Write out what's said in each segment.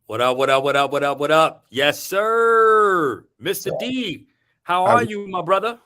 What up, what up, what up, what up, what up? Yes, sir. Mr. So, D, how are how's- you, my brother?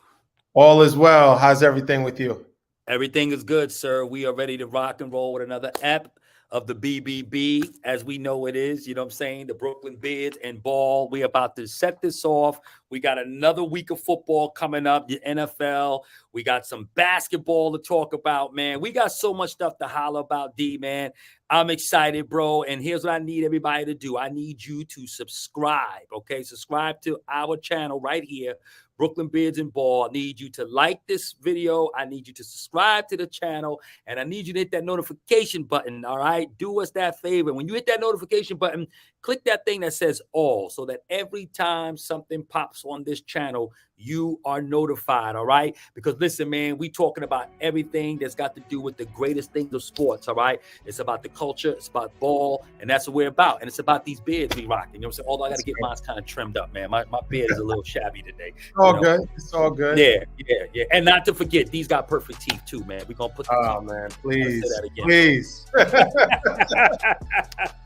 all is well. How's everything with you? Everything is good, sir. We are ready to rock and roll with another ep of the BBB, as we know it is. You know what I'm saying? The Brooklyn Bears and ball. We about to set this off. We got another week of football coming up, the NFL. We got some basketball to talk about, man. We got so much stuff to holler about, D, man. I'm excited, bro. And here's what I need everybody to do. I need you to subscribe, okay? Subscribe to our channel right here, Brooklyn Beards and Ball. I need you to like this video. I need you to subscribe to the channel, and I need you to hit that notification button, all right? Do us that favor. When you hit that notification button, click that thing that says all, so that every time something pops on this channel, you are notified, all right? Because listen, man, we talking about everything that's got to do with the greatest things of sports, all right? It's about the culture, it's about ball, and that's what we're about. And it's about these beards we rocking. You know what I'm saying? Although I got to get mine kind of trimmed up, man. My beard is a little shabby today. It's all good. It's all good. Yeah. And not to forget, these got perfect teeth too, man. We're going to put the Oh, teeth. man, please. Say that again. Please.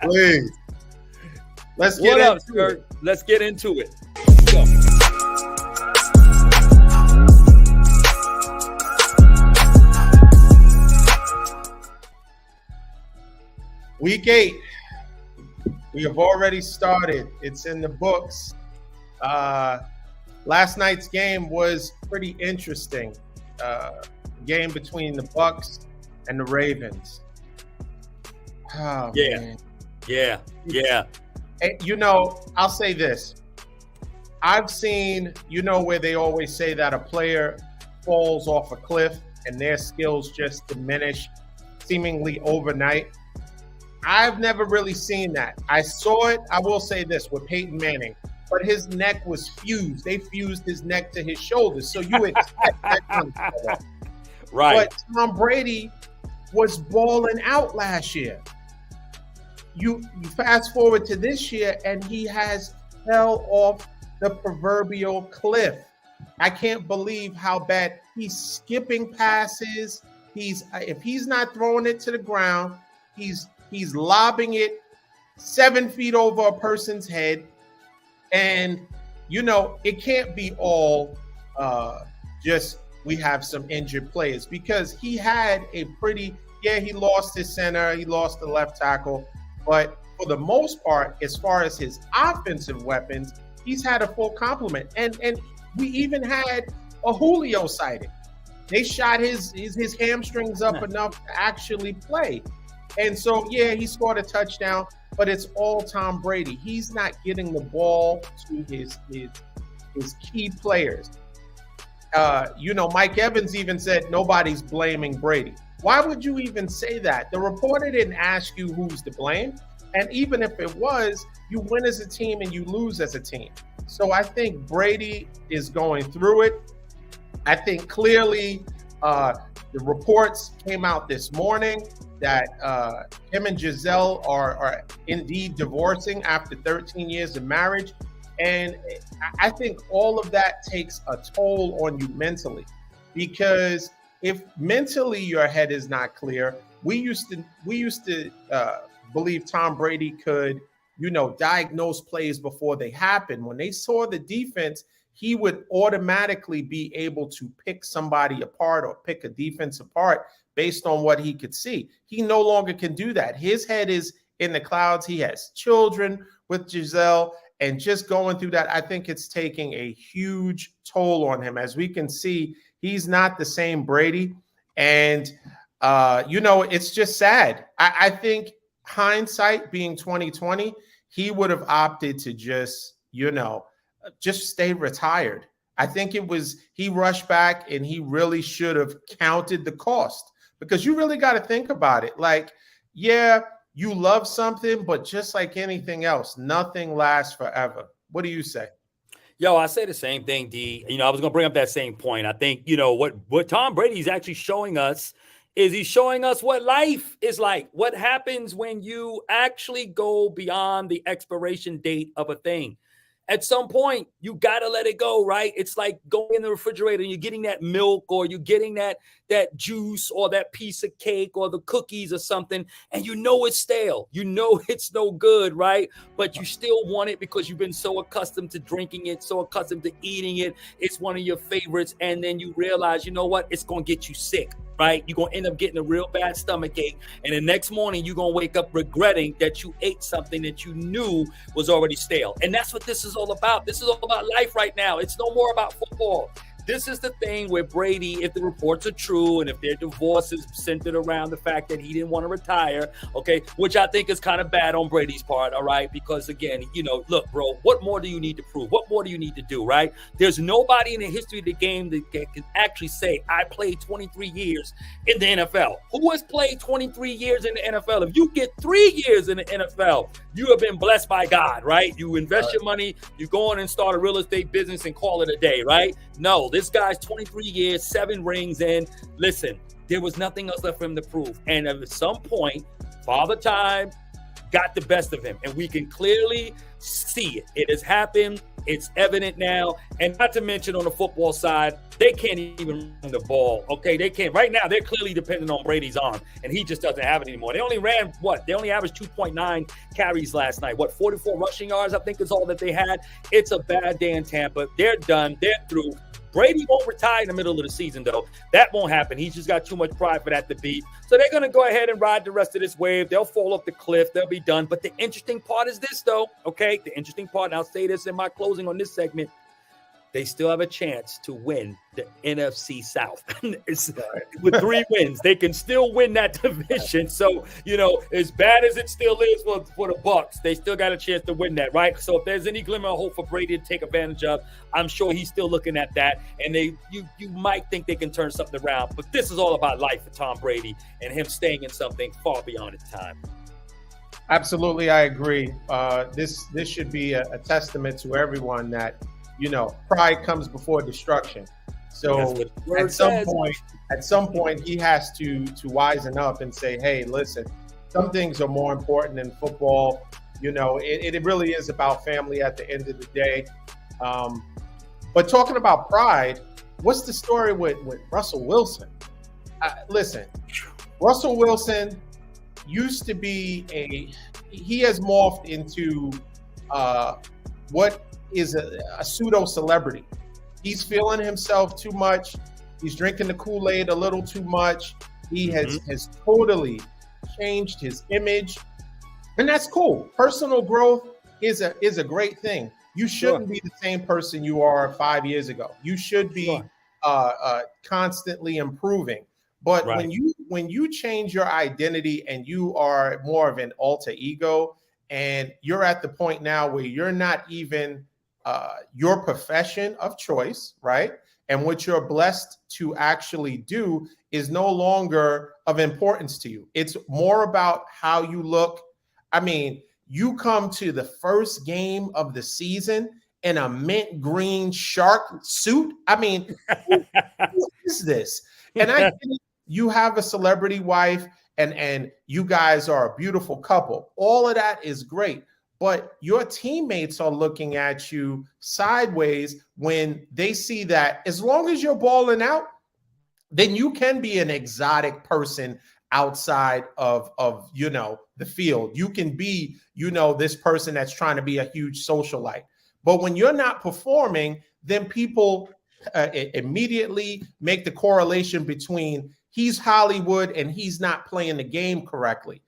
Please. Let's get What up, into sir? it. Let's get into it. Let's go. Week 8. We have already started. It's in the books. Last night's game was pretty interesting. Game between the Bucks and the Ravens. Oh, Yeah. man. Yeah. And, I'll say this. I've seen, where they always say that a player falls off a cliff and their skills just diminish seemingly overnight. I've never really seen that. I saw it, I will say this, with Peyton Manning, but his neck was fused. They fused his neck to his shoulders. So you expect that kind of stuff. Right. But Tom Brady was balling out last year. You fast forward to this year, and he has fell off the proverbial cliff. I can't believe how bad he's skipping passes. If he's not throwing it to the ground, he's lobbing it 7 feet over a person's head. And, it can't be all just we have some injured players, because he had he lost his center, he lost the left tackle. But for the most part, as far as his offensive weapons, he's had a full complement. And we even had a Julio sighting. They shot his hamstrings up enough to actually play. And so, he scored a touchdown, but it's all Tom Brady. He's not getting the ball to his key players. Mike Evans even said nobody's blaming Brady. Why would you even say that? The reporter didn't ask you who's to blame. And even if it was, you win as a team and you lose as a team. So I think Brady is going through it. I think clearly the reports came out this morning that him and Giselle are indeed divorcing after 13 years of marriage. And I think all of that takes a toll on you mentally, because if mentally your head is not clear, we used to believe Tom Brady could, diagnose plays before they happen. When they saw the defense, he would automatically be able to pick somebody apart or pick a defense apart based on what he could see. He no longer can do that. His head is in the clouds. He has children with Giselle, and just going through that, I think it's taking a huge toll on him. As we can see, he's not the same Brady. And, it's just sad. I think hindsight being 2020, he would have opted to just stay retired. I think he rushed back, and he really should have counted the cost, because you really got to think about it. Like, you love something, but just like anything else, nothing lasts forever. What do you say? Yo, I say the same thing, D. I was going to bring up that same point. I think, what Tom Brady's actually showing us is he's showing us what life is like. What happens when you actually go beyond the expiration date of a thing. At some point, you got to let it go, right? It's like going in the refrigerator and you're getting that milk or you're getting that juice or that piece of cake or the cookies or something, and you know it's stale. You know it's no good, right? But you still want it because you've been so accustomed to drinking it, so accustomed to eating it. It's one of your favorites. And then you realize, you know what? It's going to get you sick, right? You're going to end up getting a real bad stomach ache. And the next morning, you're going to wake up regretting that you ate something that you knew was already stale. And that's what this is all about. This is all about life right now. It's no more about football. This is the thing where Brady, if the reports are true and if their divorce is centered around the fact that he didn't want to retire, okay, which I think is kind of bad on Brady's part, all right? Because, again, look, bro, what more do you need to prove? What more do you need to do, right? There's nobody in the history of the game that can actually say, I played 23 years in the NFL. Who has played 23 years in the NFL? If you get 3 years in the NFL, you have been blessed by God, right? You invest your money, you go on and start a real estate business and call it a day, right? No, this guy's 23 years, 7 rings in. Listen, there was nothing else left for him to prove. And at some point, Father Time got the best of him. And we can clearly see it. It has happened. It's evident now. And not to mention on the football side, they can't even run the ball. Okay, they can't. Right now, they're clearly dependent on Brady's arm. And he just doesn't have it anymore. They only ran, They only averaged 2.9 carries last night. 44 rushing yards, I think is all that they had. It's a bad day in Tampa. They're done. They're through. Brady won't retire in the middle of the season, though. That won't happen. He's just got too much pride for that to be. So they're going to go ahead and ride the rest of this wave. They'll fall off the cliff. They'll be done. But the interesting part is this, though, okay? The interesting part, and I'll say this in my closing on this segment, they still have a chance to win the NFC South. With 3 wins, they can still win that division. So, as bad as it still is for the Bucs, they still got a chance to win that, right? So if there's any glimmer of hope for Brady to take advantage of, I'm sure he's still looking at that. And you might think they can turn something around. But this is all about life for Tom Brady and him staying in something far beyond his time. Absolutely, I agree. This should be a testament to everyone that, pride comes before destruction. So at some point, he has to wisen up and say, hey, listen, some things are more important than football. It really is about family at the end of the day. But talking about pride, what's the story with Russell Wilson? Listen, Russell Wilson used to be he has morphed into what is a pseudo celebrity. He's feeling himself too much. He's drinking the Kool-Aid a little too much. He has totally changed his image, and that's cool. Personal growth is a great thing. You shouldn't be the same person you are 5 years ago. You should be constantly improving. But when you change your identity and you are more of an alter ego, and you're at the point now where you're not even your profession of choice, right? And what you're blessed to actually do is no longer of importance to you. It's more about how you look. I mean, you come to the first game of the season in a mint green shark suit. I mean, what is this? And I think you have a celebrity wife and you guys are a beautiful couple. All of that is great. But your teammates are looking at you sideways when they see that as long as you're balling out, then you can be an exotic person outside of the field. You can be, this person that's trying to be a huge socialite. But when you're not performing, then people immediately make the correlation between he's Hollywood and he's not playing the game correctly.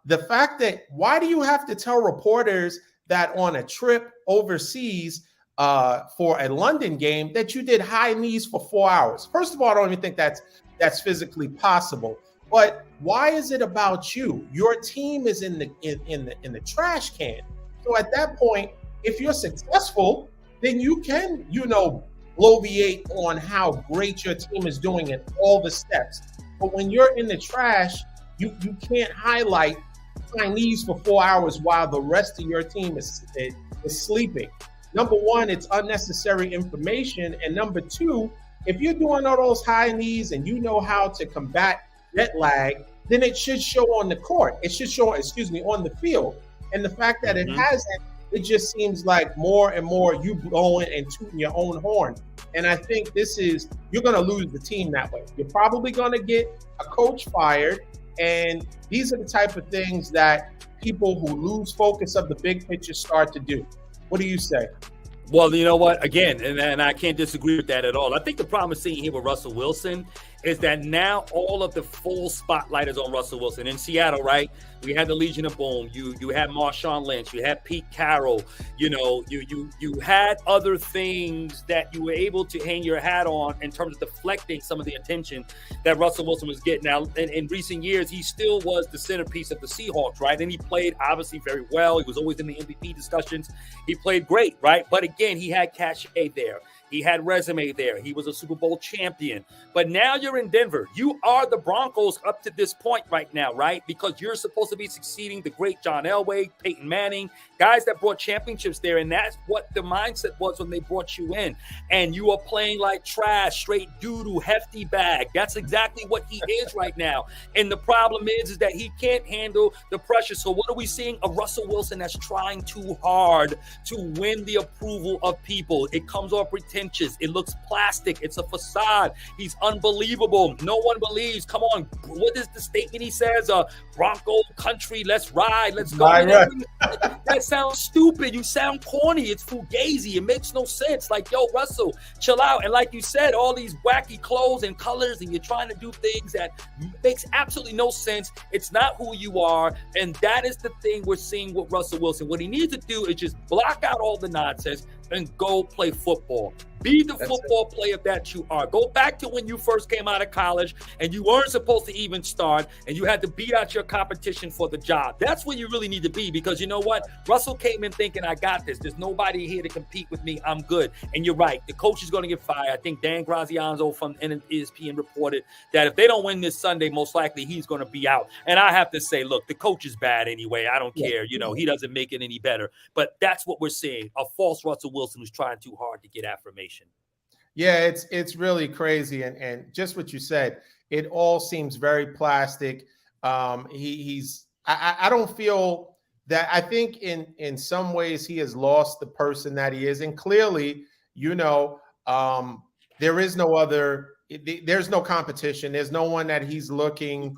The fact that why do you have to tell reporters that on a trip overseas for a London game that you did high knees for 4 hours? First of all, I don't even think that's physically possible. But why is it about you? Your team is in the trash can. So at that point, if you're successful, then you can, bloviate on how great your team is doing in all the steps. But when you're in the trash, you can't highlight Chinese for 4 hours while the rest of your team is sleeping. Number one, it's unnecessary information. And number two, if you're doing all those high knees and you know how to combat jet lag, then it should show on the court. It should show, on the field. And the fact that it hasn't it just seems like more and more you blowing and tooting your own horn. And I think you're going to lose the team that way. You're probably going to get a coach fired. And these are the type of things that people who lose focus of the big picture start to do. What do you say? Well, you know what? Again, and I can't disagree with that at all. I think the problem we're seeing here with Russell Wilson is that now all of the full spotlight is on Russell Wilson. In Seattle, right? We had the Legion of Boom. You had Marshawn Lynch. You had Pete Carroll. You know, you had other things that you were able to hang your hat on in terms of deflecting some of the attention that Russell Wilson was getting. Now, in recent years, he still was the centerpiece of the Seahawks, right? And he played obviously very well. He was always in the MVP discussions. He played great, right? But again, he had cachet there. He had resume there. He was a Super Bowl champion. But now you're in Denver. You are the Broncos up to this point right now, right? Because you're supposed to be succeeding the great John Elway, Peyton Manning, guys that brought championships there. And that's what the mindset was when they brought you in. And you are playing like trash, straight doo-doo, hefty bag. That's exactly what he is right now. And the problem is that he can't handle the pressure. So what are we seeing? A Russell Wilson that's trying too hard to win the approval of people. It comes off pretentious. It looks plastic. It's a facade. He's unbelievable. No one believes. Come on. What is the statement he says? Bronco country, let's ride. Let's go. Right. That sounds stupid. You sound corny. It's fugazi. It makes no sense. Like, yo, Russell, chill out. And like you said, all these wacky clothes and colors, and you're trying to do things that makes absolutely no sense. It's not who you are. And that is the thing we're seeing with Russell Wilson. What he needs to do is just block out all the nonsense and go play football. Be the football player that you are. Go back to when you first came out of college and you weren't supposed to even start and you had to beat out your competition for the job. That's where you really need to be, because you know what? Russell came in thinking, I got this. There's nobody here to compete with me. I'm good. And you're right. The coach is going to get fired. I think Dan Graziano from ESPN reported that if they don't win this Sunday, most likely he's going to be out. And I have to say, look, the coach is bad anyway. I don't care. You know, he doesn't make it any better. But that's what we're seeing. A false Russell Wilson who's trying too hard to get affirmation. Yeah, it's really crazy, and just what you said, it all seems very plastic. I don't feel that. I think in some ways he has lost the person that he is, and clearly, you know, there is no other. There's no competition. There's no one that he's looking,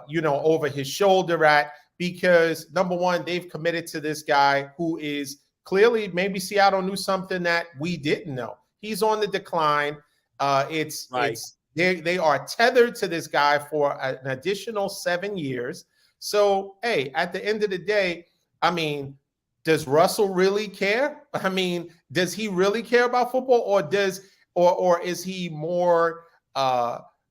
you know, over his shoulder at, because number one, they've committed to this guy who is clearly, maybe Seattle knew something that we didn't know. He's on the decline. They are tethered to this guy for an additional 7 years. So, hey, at the end of the day, I mean, does Russell really care? I mean, does he really care about football, or is he more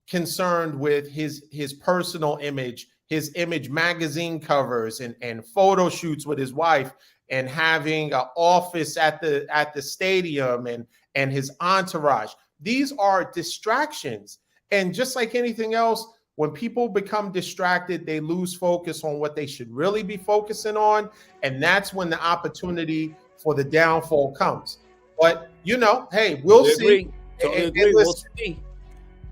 concerned with his personal image, his image magazine covers and photo shoots with his wife, and having an office at the stadium and his entourage? These are distractions. And just like anything else, when people become distracted, they lose focus on what they should really be focusing on. And that's when the opportunity for the downfall comes. But, you know, hey, we'll see. We'll see.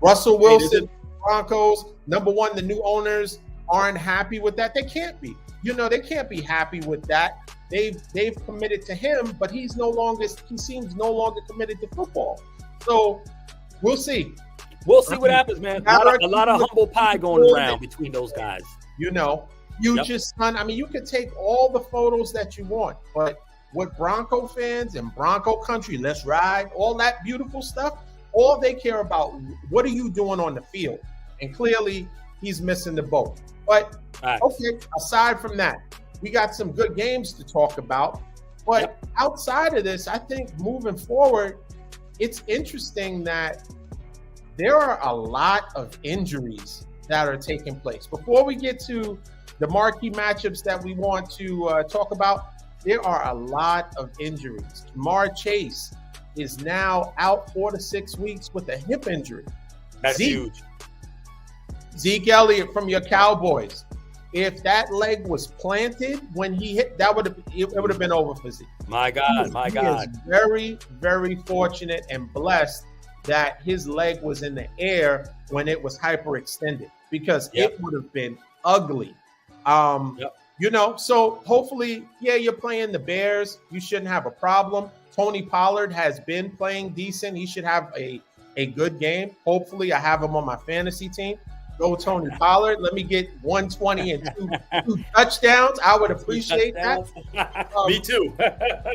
Russell Wilson, Broncos, number one, the new owners aren't happy with that. They can't be. You know, they can't be happy with that. They've committed to him, but he seems no longer committed to football. So we'll see. We'll see what happens, man. A lot of humble pie going around between those guys. You know, you could take all the photos that you want, but what Bronco fans and Bronco country, let's ride, all that beautiful stuff, all they care about, what are you doing on the field? And clearly he's missing the boat. But okay, aside from that, we got some good games to talk about. But outside of this, I think moving forward, it's interesting that there are a lot of injuries that are taking place. Before we get to the marquee matchups that we want to talk about, there are a lot of injuries. Jamar Chase is now out 4 to 6 weeks with a hip injury. That's huge. Zeke Elliott from your Cowboys. If that leg was planted when he hit, it would have been over for Zeke. My God. He is very, very fortunate and blessed that his leg was in the air when it was hyperextended, because it would have been ugly. So hopefully, yeah, you're playing the Bears. You shouldn't have a problem. Tony Pollard has been playing decent. He should have a good game. Hopefully, I have him on my fantasy team. Go Tony Pollard. Let me get 120 and two touchdowns. I would appreciate that. Me too.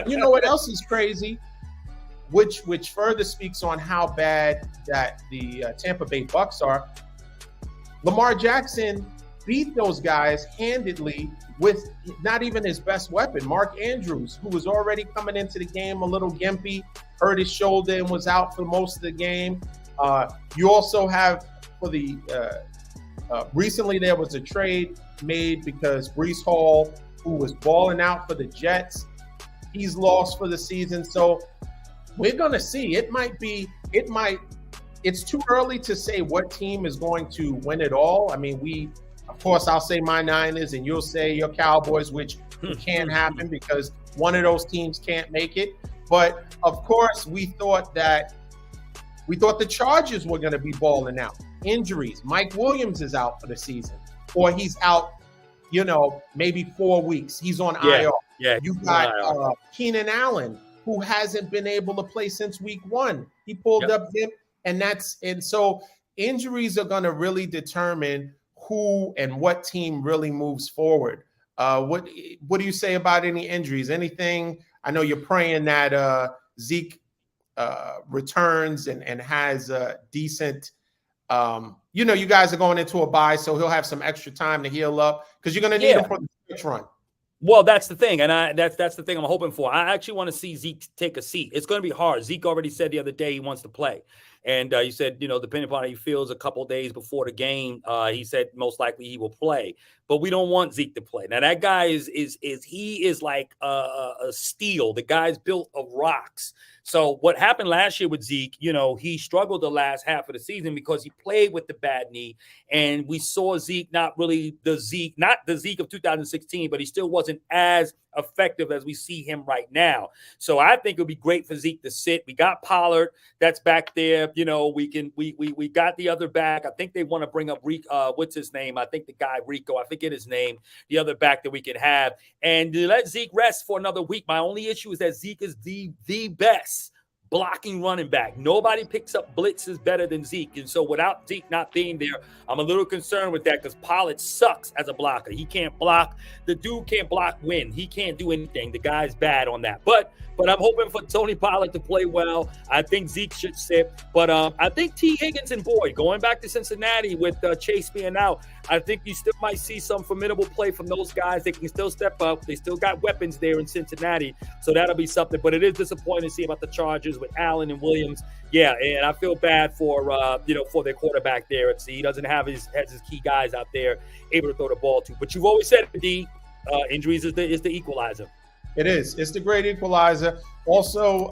You know what else is crazy? Which further speaks on how bad that the Tampa Bay Bucks are. Lamar Jackson beat those guys handedly with not even his best weapon, Mark Andrews, who was already coming into the game a little gimpy, hurt his shoulder and was out for most of the game. You also have for the recently there was a trade made because Breece Hall, who was balling out for the Jets, he's lost for the season. So we're going to see. It's too early to say what team is going to win it all. I mean, of course, I'll say my Niners and you'll say your Cowboys, which can't happen because one of those teams can't make it. But of course, we thought the Chargers were going to be balling out. Injuries. Mike Williams is out for the season, or he's out, maybe 4 weeks. He's on IR. Yeah. You got Keenan Allen, who hasn't been able to play since week 1. He pulled up him, and so injuries are going to really determine who and what team really moves forward. What do you say about any injuries? Anything? I know you're praying that Zeke returns and has a decent. You guys are going into a bye, so he'll have some extra time to heal up because you're going to need him for the stretch run. Well, that's the thing, and that's the thing I'm hoping for. I actually want to see Zeke take a seat. It's going to be hard. Zeke already said the other day he wants to play, and he said, depending upon how he feels a couple of days before the game, he said most likely he will play. But we don't want Zeke to play. Now that guy is like a steel. The guy's built of rocks. So what happened last year with Zeke, he struggled the last half of the season because he played with the bad knee, and we saw Zeke not the Zeke of 2016, but he still wasn't as effective as we see him right now. So I think it would be great for Zeke to sit. We got Pollard that's back there. We got the other back. I think they want to bring up what's his name? I think the guy Rico. I forget his name. The other back that we can have, and let Zeke rest for another week. My only issue is that Zeke is the best blocking running back. Nobody picks up blitzes better than Zeke. And so without Zeke not being there, I'm a little concerned with that because Pollard sucks as a blocker. He can't block. The dude can't block win. He can't do anything. The guy's bad on that. But I'm hoping for Tony Pollard to play well. I think Zeke should sit. But I think T. Higgins and Boyd, going back to Cincinnati with Chase being out, I think you still might see some formidable play from those guys. They can still step up. They still got weapons there in Cincinnati. So that'll be something. But it is disappointing to see about the Chargers with Allen and Williams. Yeah, and I feel bad for their quarterback there. He doesn't have his key guys out there able to throw the ball to. But you've always said, D, injuries is the equalizer. It is. It's the great equalizer. Also,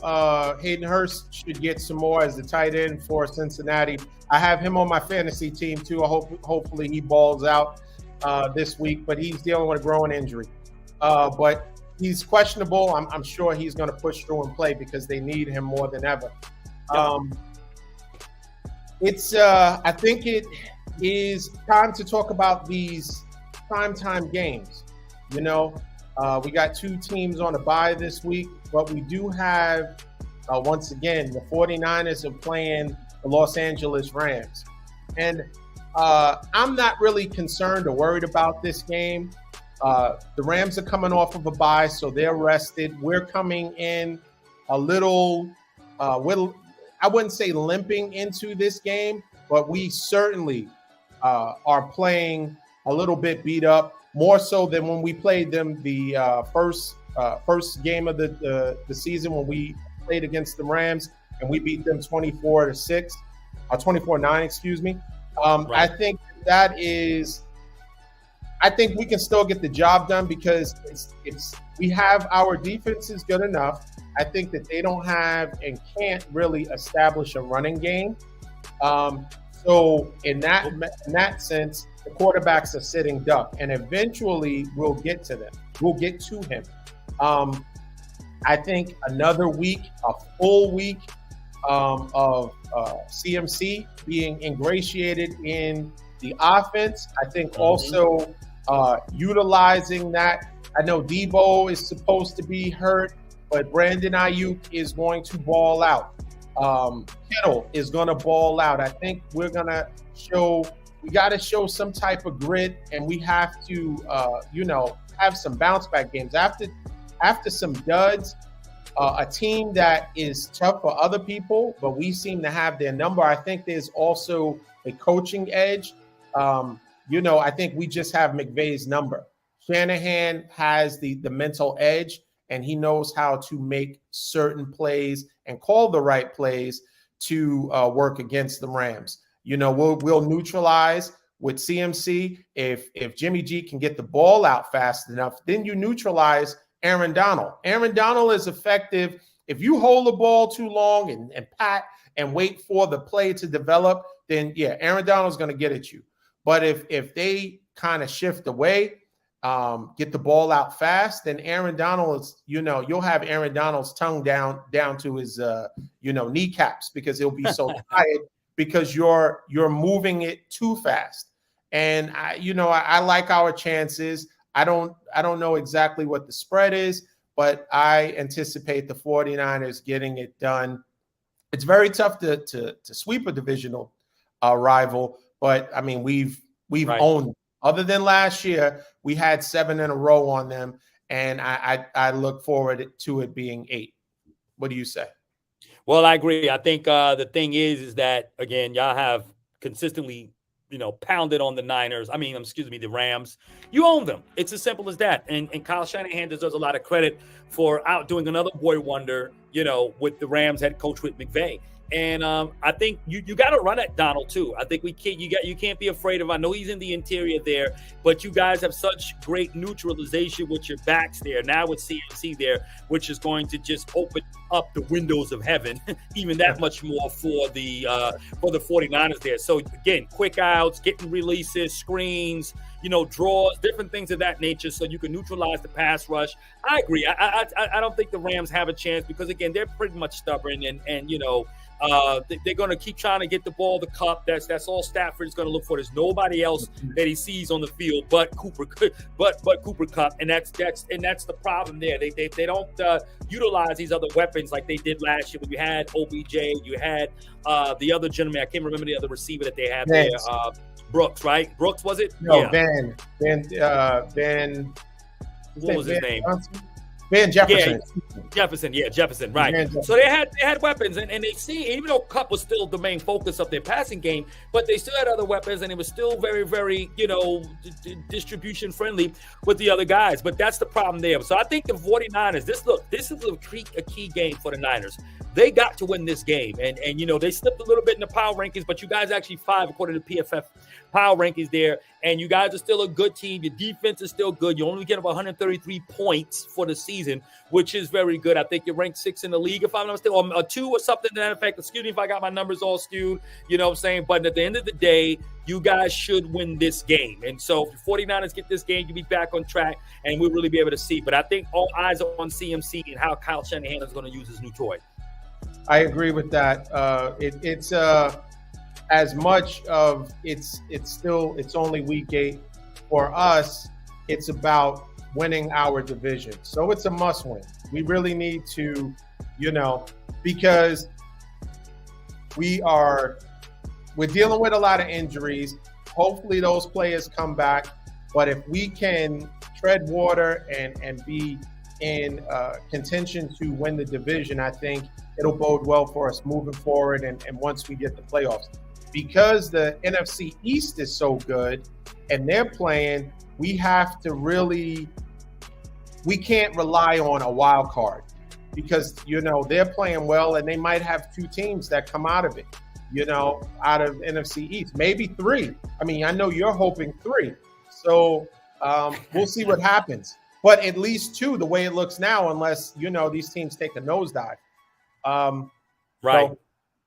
Hayden Hurst should get some more as the tight end for Cincinnati. I have him on my fantasy team too. Hopefully he balls out this week, but he's dealing with a growing injury. But he's questionable. I'm sure he's going to push through and play because they need him more than ever. I think it is time to talk about these primetime games. We got 2 teams on a bye this week, but we do have, once again, the 49ers are playing the Los Angeles Rams. And I'm not really concerned or worried about this game. The Rams are coming off of a bye, so they're rested. We're coming in a little, I wouldn't say limping into this game, but we certainly are playing a little bit beat up. More so than when we played them the first game of the season when we played against the Rams and we beat them 24-6, 24-9, excuse me. Right. I think we can still get the job done because we have our defense is good enough. I think that they don't have and can't really establish a running game. So in that sense, the quarterbacks are sitting duck, and eventually we'll get to them. We'll get to him. I think another week, a full week of CMC being ingratiated in the offense. I think also utilizing that. I know Debo is supposed to be hurt, but Brandon Ayuk is going to ball out. Kittle is going to ball out. I think we got to show some type of grit, and we have to, have some bounce back games after some duds. A team that is tough for other people, but we seem to have their number. I think there's also a coaching edge. I think we just have McVay's number. Shanahan has the mental edge, and he knows how to make certain plays and call the right plays to work against the Rams. We'll neutralize with CMC. If Jimmy G can get the ball out fast enough, then you neutralize Aaron Donald. Aaron Donald is effective. If you hold the ball too long and pat and wait for the play to develop, then yeah, Aaron Donald's going to get at you. But if they kind of shift away, get the ball out fast, then Aaron Donald is, you'll have Aaron Donald's tongue down to his, kneecaps, because he'll be so tired because you're moving it too fast. And I like our chances. I don't know exactly what the spread is, but I anticipate the 49ers getting it done. It's very tough to sweep a divisional rival, but I mean, we've right. Owned them. Other than last year, we had 7 in a row on them, and I look forward to it being 8. What do you say? Well, I agree. I think the thing is that, again, y'all have consistently pounded on the the Rams. You own them. It's as simple as that. And Kyle Shanahan deserves a lot of credit for outdoing another boy wonder, with the Rams head coach with McVay. And I think you got to run at Donald too. I think you can't be afraid of. I know he's in the interior there, but you guys have such great neutralization with your backs there. Now with CMC there, which is going to just open up the windows of heaven, even that much more for the 49ers there. So again, quick outs, getting releases, screens, draws, different things of that nature, so you can neutralize the pass rush. I agree. I don't think the Rams have a chance because again, they're pretty much stubborn and they're going to keep trying to get the ball, the cup. That's all Stafford is going to look for. There's nobody else that he sees on the field but Cooper Kupp, and that's the problem there. They don't utilize these other weapons like they did last year when you had OBJ, you had the other gentleman. I can't remember the other receiver that they had there. Brooks, right? Brooks, was it? No, yeah. Ben. What was his name? Ben Jefferson. Jefferson, right. So they had weapons, and they see, even though Kupp was still the main focus of their passing game, but they still had other weapons, and it was still very, very, distribution friendly with the other guys. But that's the problem there. So I think the 49ers, this is a key game for the Niners. They got to win this game, and they slipped a little bit in the power rankings, but you guys actually 5 according to PFF power rankings there, and you guys are still a good team. Your defense is still good. You only get up 133 points for the season, which is very good. I think you're ranked 6 in the league, if I'm not mistaken, or 2 or something to that effect. Excuse me if I got my numbers all skewed, you know what I'm saying? But at the end of the day, you guys should win this game. And so if the 49ers get this game, you'll be back on track, and we'll really be able to see. But I think all eyes are on CMC and how Kyle Shanahan is going to use his new toy. I agree with that. It's as much of it's only week 8 for us. It's about winning our division, so it's a must win. We really need to, because we're dealing with a lot of injuries. Hopefully those players come back, but if we can tread water and be in contention to win the division, I think it'll bode well for us moving forward and once we get the playoffs. Because the NFC East is so good and they're playing, we can't rely on a wild card because, they're playing well and they might have 2 teams that come out of it, out of NFC East, maybe 3. I mean, I know you're hoping 3. So we'll see what happens. But at least 2, the way it looks now, unless, these teams take a nosedive. Right. So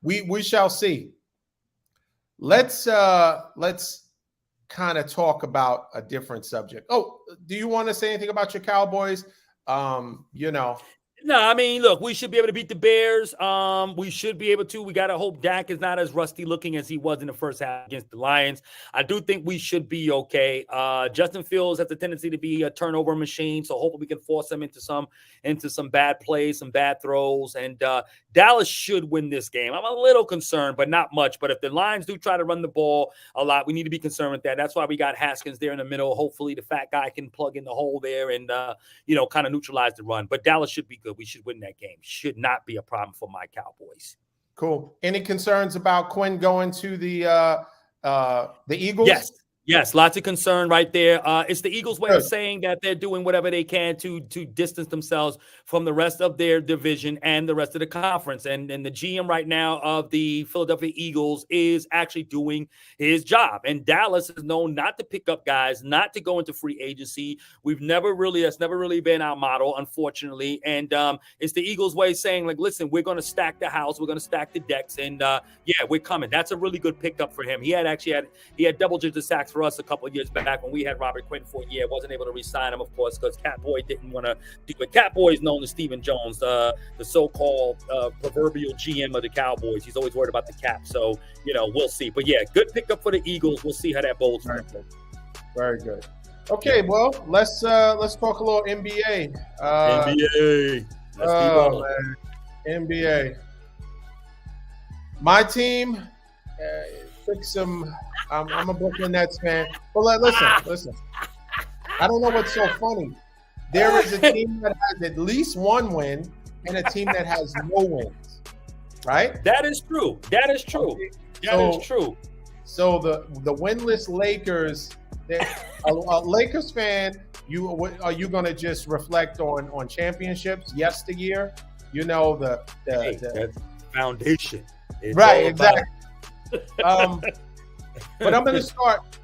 we shall see. Let's kind of talk about a different subject. Oh, do you want to say anything about your Cowboys? No, I mean, look, we should be able to beat the Bears. We should be able to. We got to hope Dak is not as rusty looking as he was in the first half against the Lions. I do think we should be okay. Justin Fields has a tendency to be a turnover machine, so hopefully we can force him into some bad plays, some bad throws. And Dallas should win this game. I'm a little concerned, but not much. But if the Lions do try to run the ball a lot, we need to be concerned with that. That's why we got Haskins there in the middle. Hopefully the fat guy can plug in the hole there and kind of neutralize the run. But Dallas should be good. We should win that game. Should not be a problem for my Cowboys. Cool. Any concerns about Quinn going to the Eagles? Yes, lots of concern right there. It's the Eagles' way of saying that they're doing whatever they can to distance themselves from the rest of their division and the rest of the conference. And the GM right now of the Philadelphia Eagles is actually doing his job. And Dallas is known not to pick up guys, not to go into free agency. That's never really been our model, unfortunately. And it's the Eagles' way of saying, like, listen, we're going to stack the house, we're going to stack the decks, and we're coming. That's a really good pickup for him. He had double-digit sacks for us a couple of years back when we had Robert Quinn for a year. Wasn't able to re-sign him, of course, because Catboy didn't want to do it. Catboy is known as Stephen Jones, the so-called proverbial GM of the Cowboys. He's always worried about the cap. So, we'll see. But yeah, good pickup for the Eagles. We'll see how that bodes. Very good. Okay, well, let's talk a little NBA. NBA. NBA. My team took some. I'm a Brooklyn Nets fan. But listen. I don't know what's so funny. There is a team that has at least one win and a team that has no wins. Right? That is true. That is true. Okay. That is true. So the winless Lakers, a Lakers fan, are you going to just reflect on championships yesteryear? That's foundation. It's right, exactly. But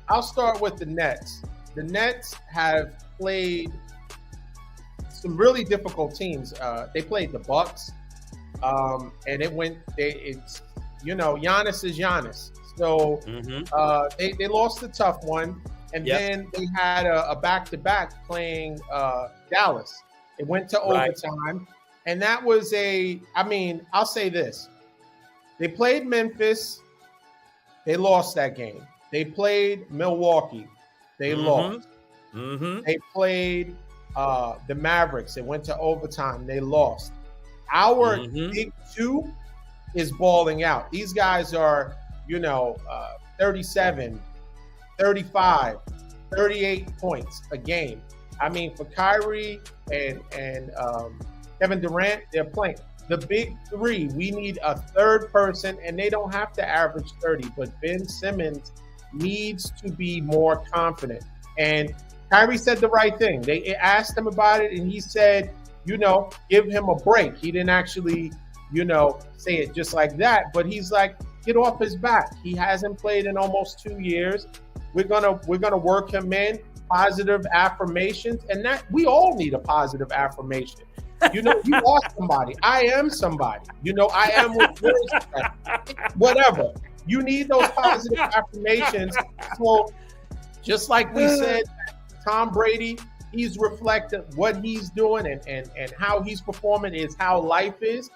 I'll start with the Nets. The Nets have played some really difficult teams. They played the Bucks, and it's Giannis is Giannis. So they lost a tough one, and then they had a back-to-back playing Dallas. It went to overtime, and that was I'll say this. They played Memphis. They lost that game. They played Milwaukee. They lost. They played the Mavericks. It went to overtime. They lost. Our big two is balling out. These guys are, 37, 35, 38 points a game. I mean, for Kyrie and Kevin Durant, they're playing. The big three, we need a third person, and they don't have to average 30, but Ben Simmons needs to be more confident. And Kyrie said the right thing. They asked him about it, and he said, give him a break. He didn't actually, say it just like that, but he's like, get off his back. He hasn't played in almost 2 years. We're gonna work him in, positive affirmations, and that we all need a positive affirmation. You are somebody. I am somebody. I am with yours. Whatever. You need those positive affirmations. So just like we said, Tom Brady, he's reflected what he's doing and how he's performing is how life is.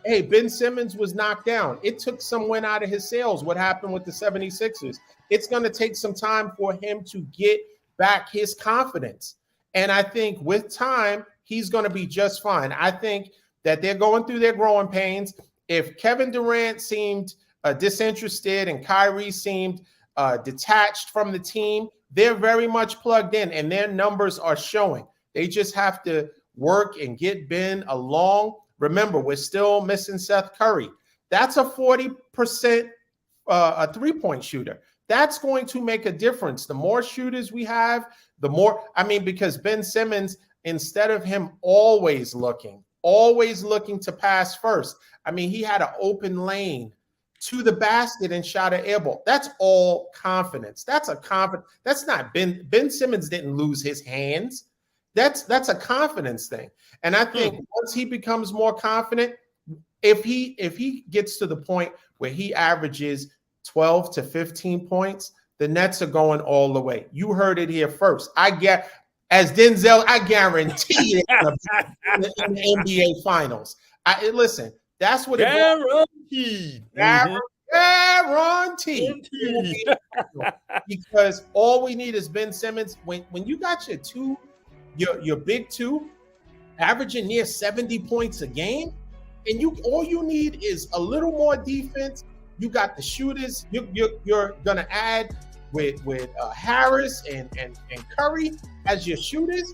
Ben Simmons was knocked down. It took some wind out of his sails. What happened with the 76ers? It's going to take some time for him to get back his confidence. And I think with time, he's going to be just fine. I think that they're going through their growing pains. If Kevin Durant seemed disinterested and Kyrie seemed detached from the team, they're very much plugged in and their numbers are showing. They just have to work and get Ben along. Remember, we're still missing Seth Curry. That's a 40% a three-point shooter. That's going to make a difference. The more shooters we have, because Ben Simmons, instead of him always looking to pass first, he had an open lane to the basket and shot an air ball. That's all confidence. That's not Ben Simmons didn't lose his hands. That's a confidence thing. And I think once he becomes more confident, if he gets to the point where he averages 12 to 15 points, the Nets are going all the way. You heard it here first. as Denzel. I guarantee it in the NBA Finals. Listen, that's what it guaranteed. Guaranteed. Because all we need is Ben Simmons. When you got your big two averaging near 70 points a game, and all you need is a little more defense. You got the shooters. You're gonna add with Harris and Curry as your shooters.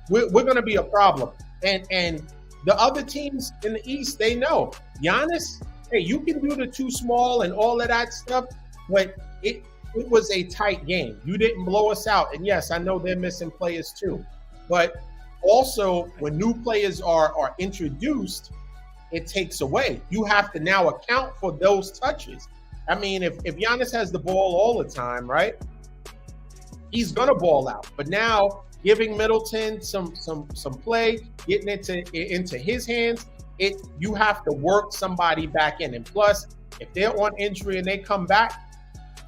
We're gonna be a problem. And the other teams in the East, they know Giannis. Hey, you can do the too small and all of that stuff, but it was a tight game. You didn't blow us out. And yes, I know they're missing players too, but also when new players are introduced, it takes away. You have to now account for those touches. I mean, if Giannis has the ball all the time, right, he's gonna ball out. But now giving Middleton some play, getting it into his hands, you have to work somebody back in. And plus, if they're on injury and they come back,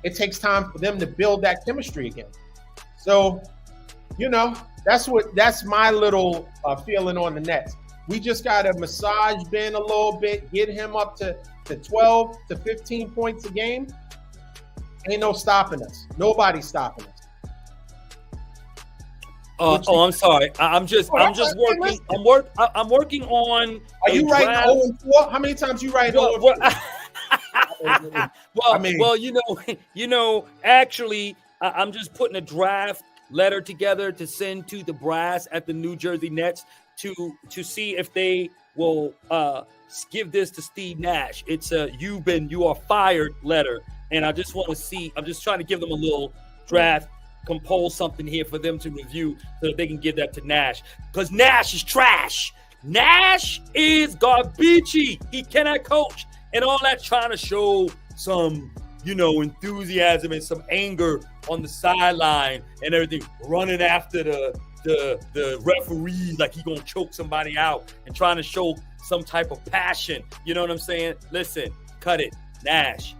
it takes time for them to build that chemistry again. So, that's my little feeling on the Nets. We just got to massage Ben a little bit, get him up to 12 to 15 points a game. Ain't no stopping us. Nobody's stopping us. I'm sorry. I'm working. I'm working on. Are you writing 0-4? How many times you write 0-4? Actually, I'm just putting a draft letter together to send to the brass at the New Jersey Nets to see if they will give this to Steve Nash. It's a you are fired letter, and I just want to see. I'm just trying to give them a little draft, compose something here for them to review so that they can give that to Nash, because Nash is trash. Nash is garbage. He cannot coach, and all that trying to show some enthusiasm and some anger on the sideline and everything, running after the referees like he gonna choke somebody out and trying to show some type of passion. You know what I'm saying? Listen, cut it. Nash,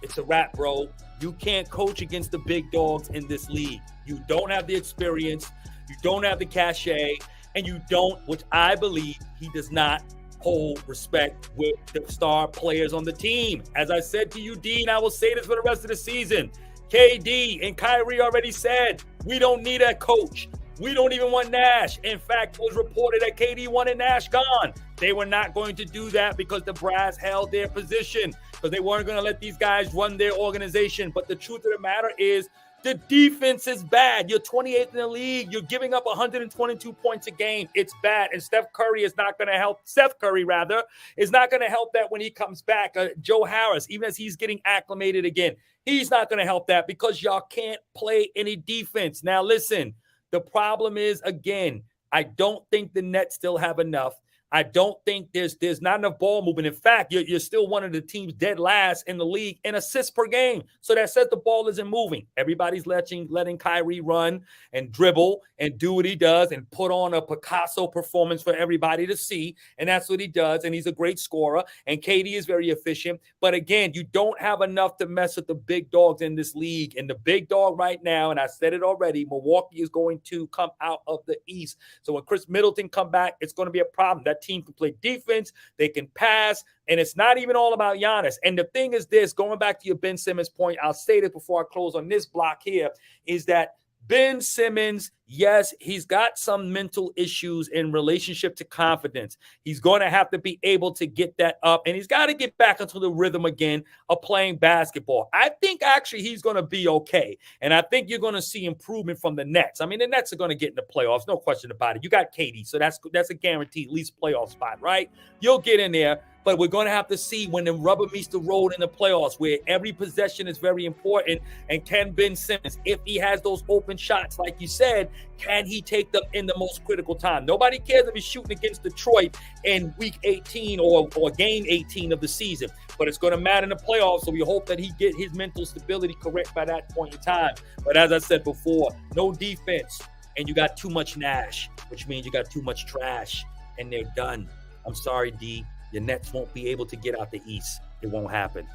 it's a wrap, bro. You can't coach against the big dogs in this league. You don't have the experience, you don't have the cachet, and you don't, which I believe he does not hold respect with the star players on the team. As I said to you, Dean, I will say this for the rest of the season. KD and Kyrie already said, we don't need a coach. We don't even want Nash. In fact, it was reported that KD wanted Nash gone. They were not going to do that because the brass held their position, because they weren't going to let these guys run their organization. But the truth of the matter is, the defense is bad. You're 28th in the league. You're giving up 122 points a game. It's bad. And Steph Curry is not going to help. Seth Curry, rather, is not going to help that when he comes back. Joe Harris, even as he's getting acclimated again, he's not going to help that because y'all can't play any defense. Now, listen, the problem is, again, I don't think the Nets still have enough. I don't think there's not enough ball movement. In fact, you're still one of the teams dead last in the league in assists per game. So that says the ball isn't moving. Everybody's letting Kyrie run and dribble and do what he does and put on a Picasso performance for everybody to see. And that's what he does. And he's a great scorer. And KD is very efficient. But again, you don't have enough to mess with the big dogs in this league. And the big dog right now, and I said it already, Milwaukee is going to come out of the East. So when Chris Middleton come back, it's going to be a problem. That team can play defense, they can pass, and it's not even all about Giannis. And the thing is this, going back to your Ben Simmons point, I'll say this before I close on this block here, is that Ben Simmons, yes, he's got some mental issues in relationship to confidence. He's going to have to be able to get that up, and he's got to get back into the rhythm again of playing basketball. I think actually he's going to be okay, and I think you're going to see improvement from the Nets. I mean, the Nets are going to get in the playoffs, no question about it. You got KD, so that's a guaranteed at least playoff spot, right? You'll get in there. But we're going to have to see when the rubber meets the road in the playoffs, where every possession is very important. And can Ben Simmons, if he has those open shots, like you said, can he take them in the most critical time? Nobody cares if he's shooting against Detroit in week 18 or game 18 of the season. But it's going to matter in the playoffs, so we hope that he get his mental stability correct by that point in time. But as I said before, no defense, and you got too much Nash, which means you got too much trash, and they're done. I'm sorry, D. Your Nets won't be able to get out the East. It won't happen.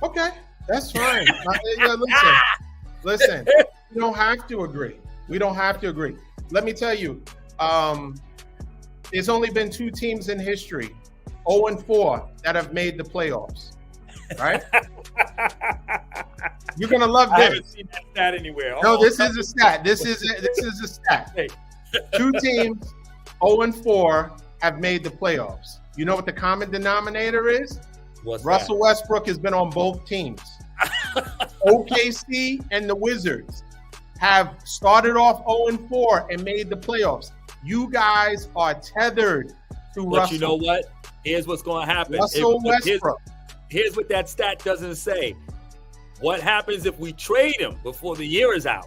Okay, that's fine. Listen, you don't have to agree. We don't have to agree. Let me tell you, there's only been 2 teams in history, 0-4, that have made the playoffs. Right? You're gonna love this. I haven't seen that stat anywhere. No, this is a stat. This is a stat. 2 teams, 0-4, have made the playoffs. You know what the common denominator is? What's Russell Westbrook has been on both teams. OKC and the Wizards have started off 0-4 and made the playoffs. You guys are tethered to But Russell. you know what? Here's what's going to happen. Russell Westbrook. Here's what that stat doesn't say. What happens if we trade him before the year is out?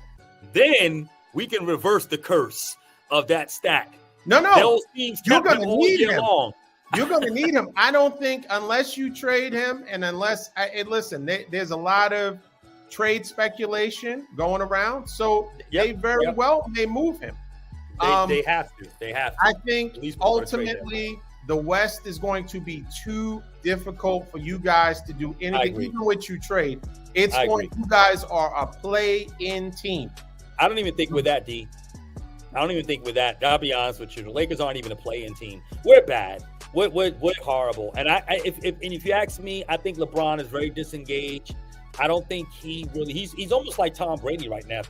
Then we can reverse the curse of that stat. No. Those teams You're kept him gonna all need year him. long. You're going to need him. I don't think unless you trade him and unless listen, there's a lot of trade speculation going around. So they very well may move him. They have to. They have to. I think At least before I trade him. ultimately the West is going to be too difficult for you guys to do anything, even with you trade. You guys are a play-in team. I don't even think we're that deep. I don't even think we're that. I'll be honest with you. The Lakers aren't even a play-in team. We're bad. We're horrible. And if you ask me, I think LeBron is very disengaged. I don't think he's almost like Tom Brady right now.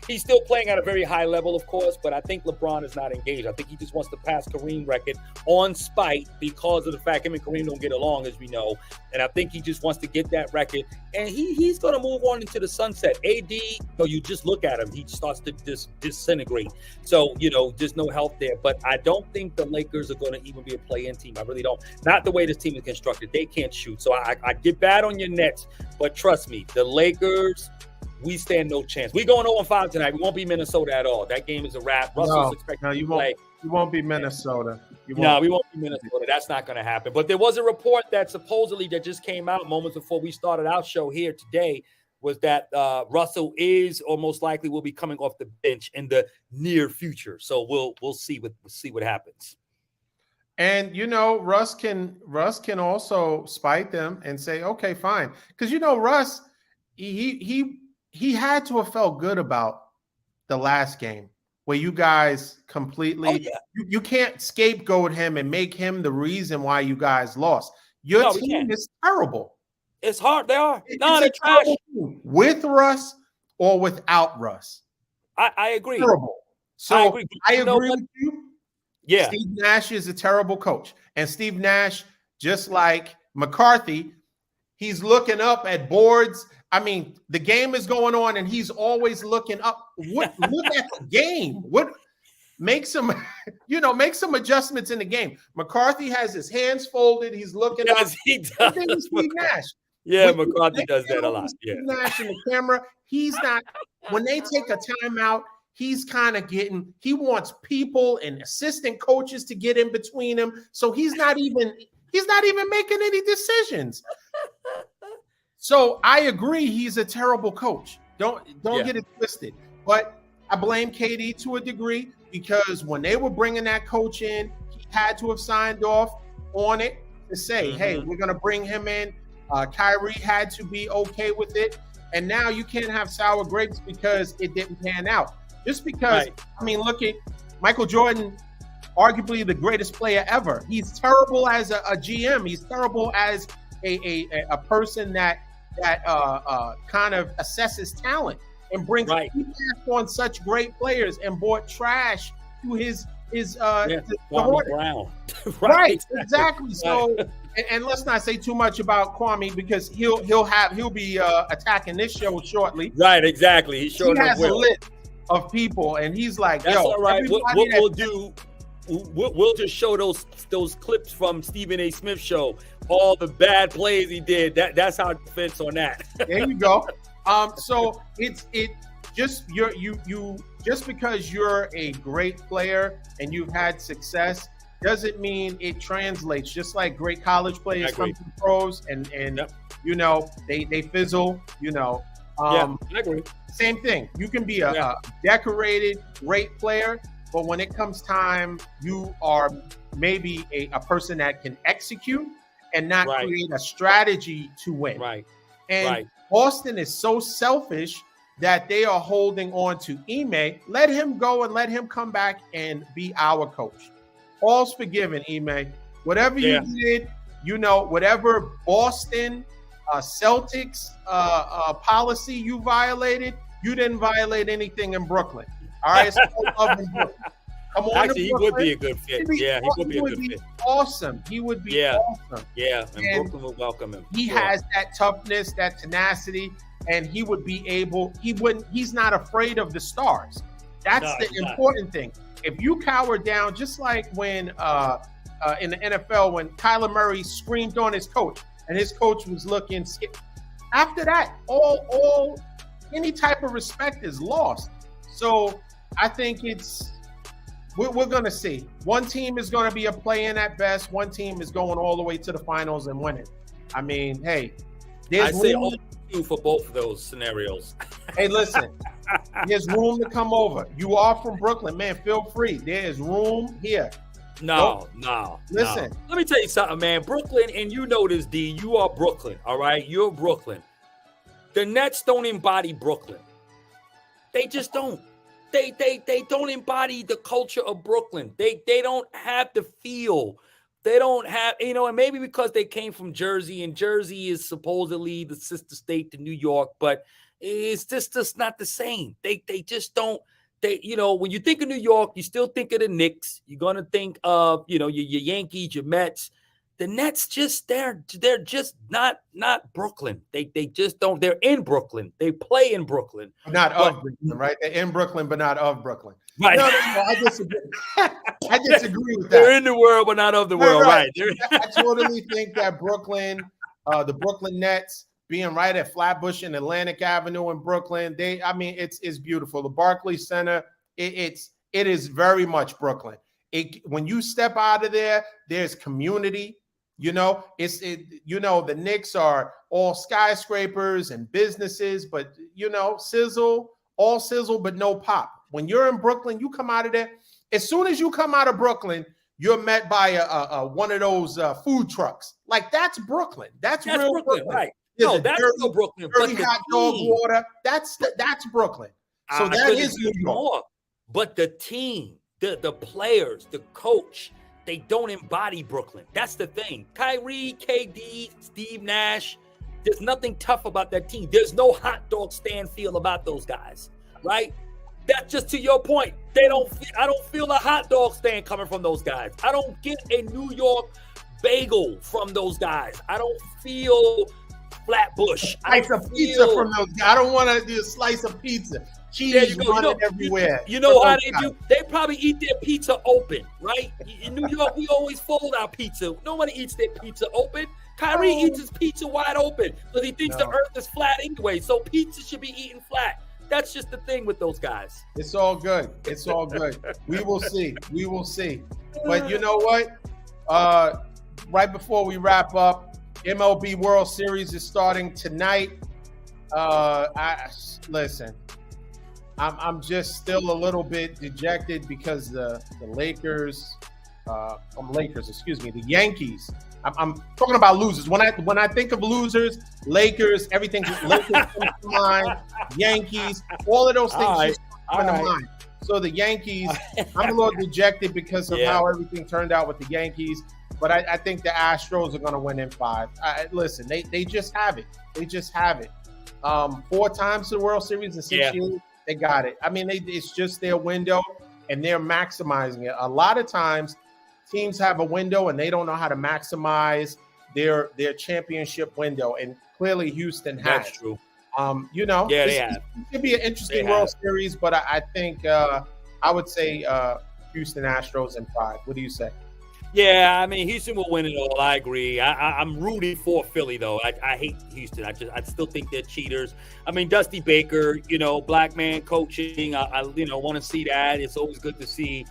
He's still playing at a very high level, of course, but I think LeBron is not engaged. I think he just wants to pass Kareem record on spite because of the fact him and Kareem don't get along, as we know. And I think he just wants to get that record. And he's going to move on into the sunset. AD, you just look at him, he starts to disintegrate. So, there's no help there. But I don't think the Lakers are going to even be a play-in team. I really don't. Not the way this team is constructed. They can't shoot. So I get bad on your Nets, but trust me, the Lakers, we stand no chance. We're going 0-5 tonight. We won't be Minnesota at all. That game is a wrap. Russell's expected to play. You won't be Minnesota. We won't be Minnesota. That's not going to happen. But there was a report that supposedly that just came out moments before we started our show here today was that Russell is or most likely will be coming off the bench in the near future. So we'll see what happens. And Russ can also spite them and say, okay, fine, because Russ, he had to have felt good about the last game where you guys completely you can't scapegoat him and make him the reason why you guys lost. Your team is terrible. It's hard. They are. They're trash. With Russ or without Russ. I agree. Terrible. So I agree with you. Yeah. Steve Nash is a terrible coach. And Steve Nash, just like McCarthy, he's looking up at boards. I mean, the game is going on and he's always looking up. Look at the game. What makes him, make some adjustments in the game. McCarthy has his hands folded. He's looking up. He does. Steve Nash. Yeah, McCarthy does that a lot. Yeah. Steve Nash in the camera, he's not, when they take a timeout, he's kind of he wants people and assistant coaches to get in between him. So he's not even making any decisions. So I agree, he's a terrible coach. Don't get it twisted. But I blame KD to a degree because when they were bringing that coach in, he had to have signed off on it to say, hey, we're going to bring him in. Kyrie had to be okay with it. And now you can't have sour grapes because it didn't pan out. Just because, look at Michael Jordan, arguably the greatest player ever. He's terrible as a GM. He's terrible as a person that kind of assesses talent and brings. He passed on such great players and brought trash to his Kwame Brown. Right, exactly. So, and let's not say too much about Kwame because he'll be attacking this show shortly. Right, exactly. He has a list of people, and he's like, "That's all right." What we'll do, we'll just show those clips from Stephen A. Smith's show, all the bad plays he did. That's our defense on that. There you go. So just because you're a great player and you've had success doesn't mean it translates. Just like great college players come to pros and they fizzle. I agree. Same thing. You can be a decorated, great player, but when it comes time, you are maybe a person that can execute and not create a strategy to win. Right. And Boston is so selfish that they are holding on to Ime, let him go and let him come back and be our coach. All's forgiven, Ime. Whatever you did, whatever Boston Celtics policy you violated, you didn't violate anything in Brooklyn. All right, so love in Brooklyn. Come on, actually, he would be a good fit. He would be a good fit. Awesome. He would be awesome. Yeah, and Brooklyn would welcome him. He has that toughness, that tenacity, and he would be able. He's not afraid of the stars. That's the important thing. If you cower down, just like when in the NFL, when Kyler Murray screamed on his coach, and his coach was looking scared. After that, all any type of respect is lost. So I think we're going to see. One team is going to be a play-in at best. One team is going all the way to the finals and winning. I mean, hey, I say all two for both of those scenarios. Hey, listen, there's room to come over. You are from Brooklyn, man. Feel free. There is room here. No. Listen. Let me tell you something, man. Brooklyn, and you know this, D. You are Brooklyn, all right? You're Brooklyn. The Nets don't embody Brooklyn. They just don't. They don't embody the culture of Brooklyn. They don't have the feel. They don't have, and maybe because they came from Jersey, and Jersey is supposedly the sister state to New York, but it's just not the same. They just don't. When you think of New York, you still think of the Knicks. You're gonna think of, your Yankees, your Mets. The Nets they're just not Brooklyn. They just don't. They're in Brooklyn. They play in Brooklyn. Not of Brooklyn, right? They're in Brooklyn, but not of Brooklyn. Right. No, I disagree. I disagree with that. They're in the world, but not of the world. Right. I totally think that Brooklyn, the Brooklyn Nets, being right at Flatbush and Atlantic Avenue in Brooklyn, it's beautiful. The Barclays Center, it is very much Brooklyn. When you step out of there, there's community. The Knicks are all skyscrapers and businesses, but all sizzle, but no pop. When you're in Brooklyn, you come out of there. As soon as you come out of Brooklyn, you're met by one of those food trucks. Like, that's Brooklyn. That's real Brooklyn, right? No, that's real Brooklyn. But the hot dog water. That's Brooklyn. So that is New York. But the team, the players, the coach, they don't embody Brooklyn. That's the thing. Kyrie, KD, Steve Nash, there's nothing tough about that team. There's no hot dog stand feel about those guys, right? That's just to your point. I don't feel a hot dog stand coming from those guys. I don't get a New York bagel from those guys. I don't feel Flatbush. Slice of pizza from those guys. I don't want to do a slice of pizza. Cheese running everywhere. You know how they do? They probably eat their pizza open, right? In New York, we always fold our pizza. Nobody eats their pizza open. Kyrie eats his pizza wide open because he thinks the earth is flat anyway. So pizza should be eaten flat. That's just the thing with those guys. It's all good. It's all good. We will see. We will see. But you know what? Right before we wrap up, MLB World Series is starting tonight. Listen, I'm just still a little bit dejected because the the Yankees. I'm talking about losers. When I think of losers, Lakers, everything Lakers comes to mind, Yankees, all of those things come to mind. So the Yankees, I'm a little dejected because of how everything turned out with the Yankees. But I think the Astros are going to win in 5. Listen, they just have it. They just have it. 4 times the World Series in 6 years, they got it. I mean, it's just their window, and they're maximizing it. A lot of times, teams have a window, and they don't know how to maximize their championship window. And clearly, Houston has. That's true. They have. It could be an interesting World Series, but I think I would say Houston Astros in 5. What do you say? Yeah, I mean, Houston will win it all. I agree. I'm rooting for Philly, though. I hate Houston. I still think they're cheaters. I mean, Dusty Baker, black man coaching. I want to see that. It's always good to see,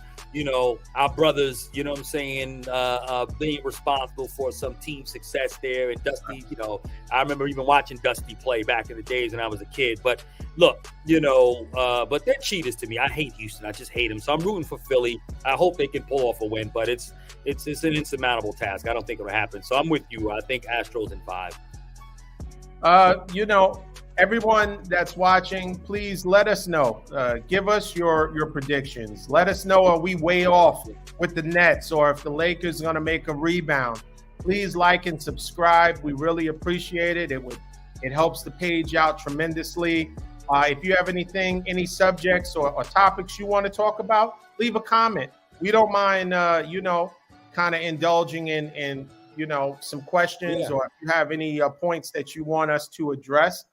our brothers, being responsible for some team success there. And Dusty, I remember even watching Dusty play back in the days when I was a kid. But look, but they're cheaters to me. I hate Houston. I just hate them. So I'm rooting for Philly. I hope they can pull off a win, but it's an insurmountable task. I don't think it'll happen. So I'm with you. I think Astros in 5. everyone that's watching, please let us know. Give us your predictions. Let us know, are we way off with the Nets, or if the Lakers are going to make a rebound? Please like and subscribe. We really appreciate it. It helps the page out tremendously. If you have any subjects or topics you want to talk about, leave a comment. We don't mind, kind of indulging in some questions, or if you have any points that you want us to address.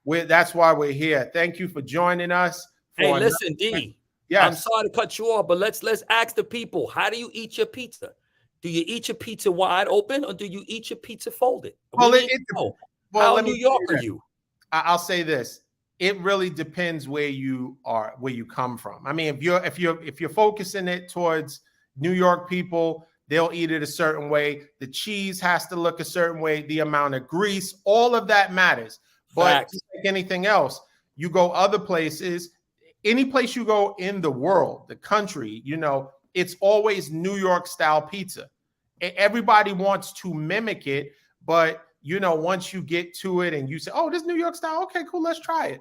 That's why we're here. Thank you for joining us. Hey, listen, D. Yes. I'm sorry to cut you off, but let's ask the people, how do you eat your pizza? Do you eat your pizza wide open, or do you eat your pizza folded? Well, how New York are you? I'll say this. It really depends where you are, where you come from. I mean, if you're focusing it towards New York people, they'll eat it a certain way. The cheese has to look a certain way. The amount of grease, all of that matters. But just like anything else, you go other places, any place you go in the world, the country, it's always New York style pizza. Everybody wants to mimic it, but once you get to it and you say, "Oh, this New York style, okay, cool, let's try it."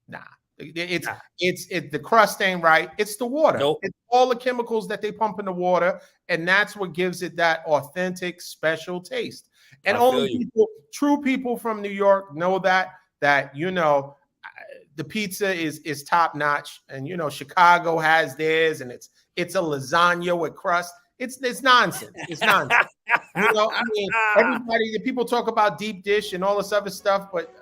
Nah, it's the crust ain't right. It's the water. Nope. It's all the chemicals that they pump in the water, and that's what gives it that authentic, special taste. And only true people from New York know that the pizza is top notch, and Chicago has theirs, and it's a lasagna with crust. It's nonsense. It's nonsense. I mean, the people talk about deep dish and all this other stuff, but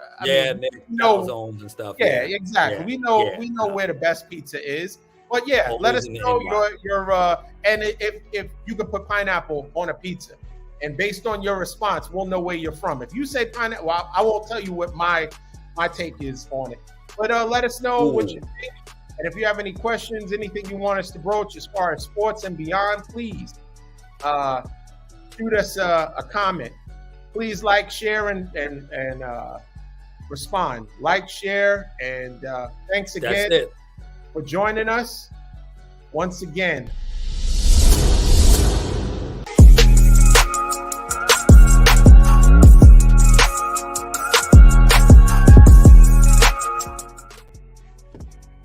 zones and stuff. Yeah, exactly. Yeah, we know where the best pizza is. But let us know your and if you could put pineapple on a pizza, and based on your response, we'll know where you're from. If you say pineapple, well, I won't tell you what my take is on it. But let us know what you think. And if you have any questions, anything you want us to broach as far as sports and beyond, please shoot us a comment. Please like, share, and respond. Like, share, and thanks again for joining us. Once again,